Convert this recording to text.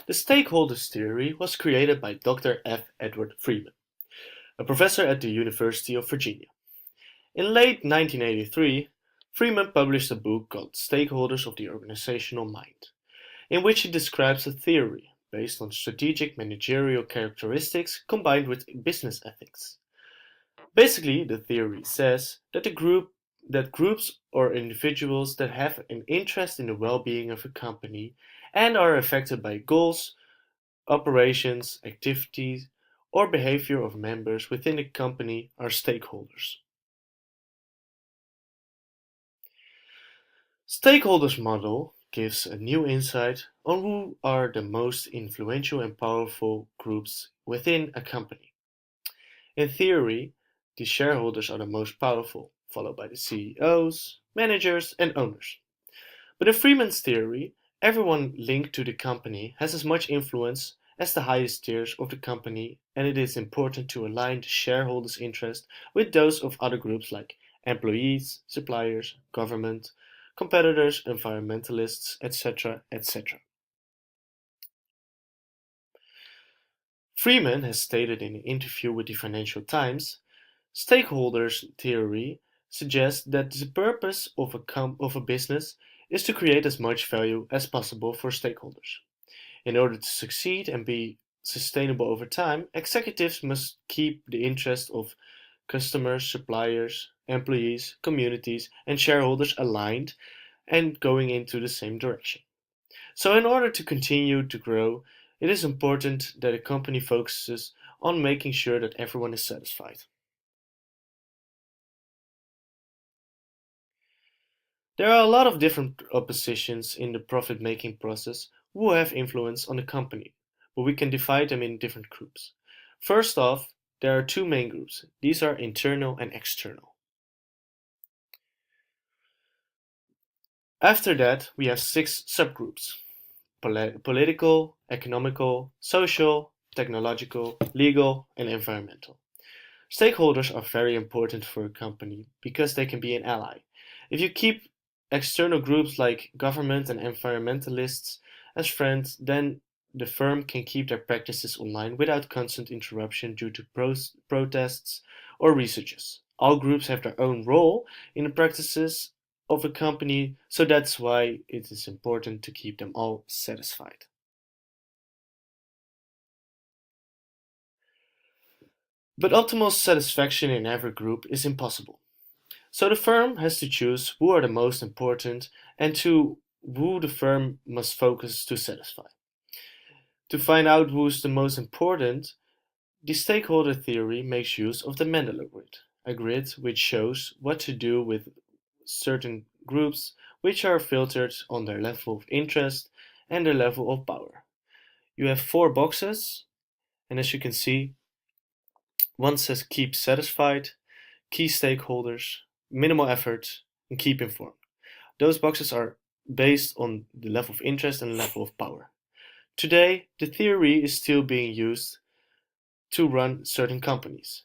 The stakeholders theory was created by Dr. F. Edward Freeman, a professor at the University of Virginia. In late 1983, Freeman published a book called Stakeholders of the Organizational Mind, in which he describes a theory based on strategic managerial characteristics combined with business ethics. Basically, the theory says that groups or individuals that have an interest in the well-being of a company and are affected by goals, operations, activities, or behavior of members within the company are stakeholders. Stakeholders model gives a new insight on who are the most influential and powerful groups within a company. In theory, the shareholders are the most powerful, followed by the CEOs, managers, and owners. But in Freeman's theory, everyone linked to the company has as much influence as the highest tiers of the company, and it is important to align the shareholders' interest with those of other groups like employees, suppliers, government, competitors, environmentalists, etc., etc. Freeman has stated in an interview with the Financial Times, stakeholders theory suggests that the purpose of a business is to create as much value as possible for stakeholders. In order to succeed and be sustainable over time, executives must keep the interest of customers, suppliers, employees, communities, and shareholders aligned and going into the same direction. So, in order to continue to grow, it is important that a company focuses on making sure that everyone is satisfied. There are a lot of different oppositions in the profit-making process who have influence on the company, but we can divide them in different groups. First off, there are two main groups. These are internal and external. After that, we have six subgroups: political, economical, social, technological, legal, and environmental. Stakeholders are very important for a company because they can be an ally. If you keep external groups like government and environmentalists as friends, then the firm can keep their practices online without constant interruption due to protests or researches. All groups have their own role in the practices of a company, so that's why it is important to keep them all satisfied. But optimal satisfaction in every group is impossible. So the firm has to choose who are the most important and to who the firm must focus to satisfy. To find out who is the most important, the stakeholder theory makes use of the Mendeley grid, a grid which shows what to do with certain groups which are filtered on their level of interest and their level of power. You have four boxes, and as you can see, one says keep satisfied, key stakeholders, minimal effort, and keep informed. Those boxes are based on the level of interest and the level of power. Today, the theory is still being used to run certain companies.